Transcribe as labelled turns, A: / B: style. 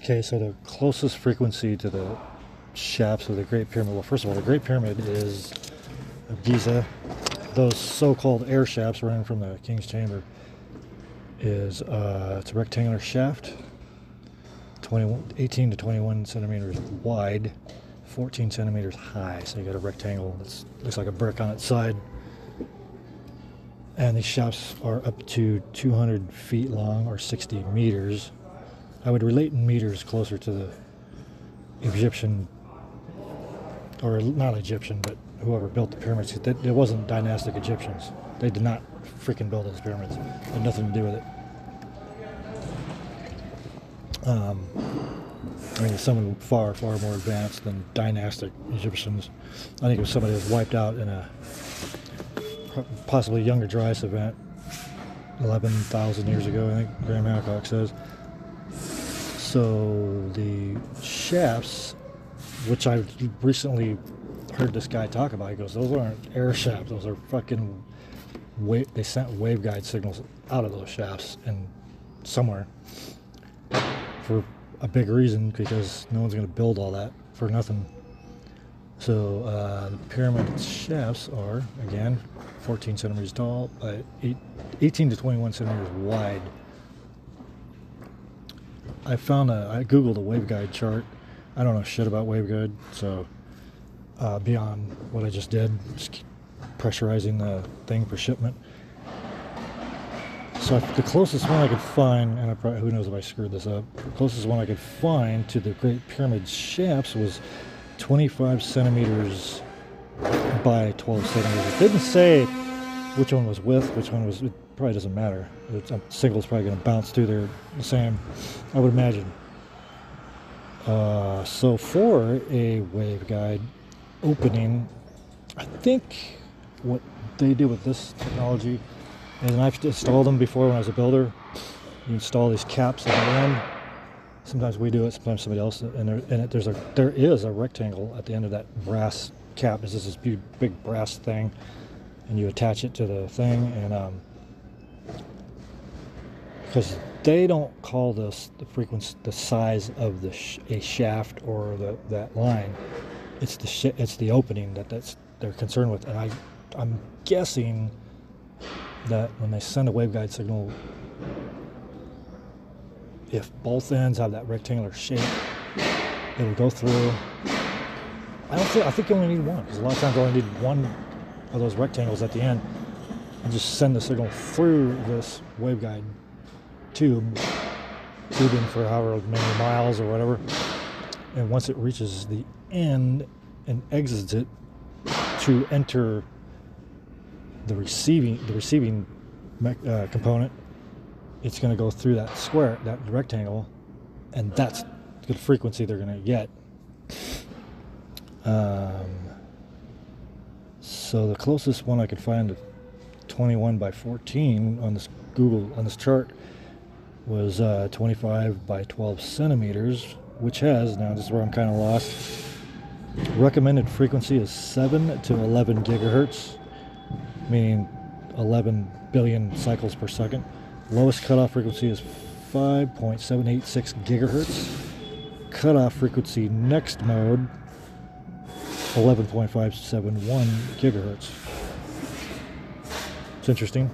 A: Okay, so the closest frequency to the shafts of the Great Pyramid, well, first of all, the Great Pyramid is of Giza. Those so-called air shafts running from the King's Chamber is it's a rectangular shaft, 18 to 21 centimeters wide, 14 centimeters high. So you got a rectangle that looks like a brick on its side. And these shafts are up to 200 feet long, or 60 meters. I would relate in meters closer to the Egyptian, or not Egyptian, but whoever built the pyramids. It wasn't dynastic Egyptians. They did not freaking build those pyramids. It had nothing to do with it. I mean, someone far, far more advanced than dynastic Egyptians. I think it was somebody that was wiped out in a possibly younger dry ice event 11,000 years ago, I think Graham Hancock says. So the shafts, which I recently heard this guy talk about, he goes, those aren't air shafts, those are fucking they sent waveguide signals out of those shafts and somewhere for a big reason, because no one's going to build all that for nothing. So the pyramid shafts are, again, 14 centimeters tall by 18 to 21 centimeters wide. I googled a waveguide chart. I don't know shit about waveguide, so beyond what I just did, just pressurizing the thing for shipment. So the closest one I could find, and who knows if I screwed this up, the closest one I could find to the Great Pyramid shafts was 25 centimeters by 12 centimeters. It didn't say which one was width, which one was, it probably doesn't matter. A single's probably going to bounce through there the same, I would imagine. So for a waveguide opening, I think what they do with this technology, and I've installed them before when I was a builder, you install these caps at the end. Sometimes we do it, sometimes somebody else, and there is a rectangle at the end of that brass cap. It's just this big brass thing, and you attach it to the thing, and because they don't call this the frequency, the size of a shaft or that line. It's the opening that's they're concerned with, and I'm guessing that when they send a waveguide signal, if both ends have that rectangular shape, it'll go through. I think you only need one, because a lot of times you only need one of those rectangles at the end, and just send the signal through this waveguide tubing for however many miles or whatever. And once it reaches the end and exits it to enter the receiving component, it's going to go through that square, that rectangle, and that's the frequency they're going to get. So the closest one I could find to 21 by 14 on this chart was 25 by 12 centimeters, which has, now this is where I'm kind of lost, recommended frequency is 7 to 11 gigahertz, meaning 11 billion cycles per second. Lowest cutoff frequency is 5.786 gigahertz. Cutoff frequency next mode, 11.571 gigahertz. It's interesting.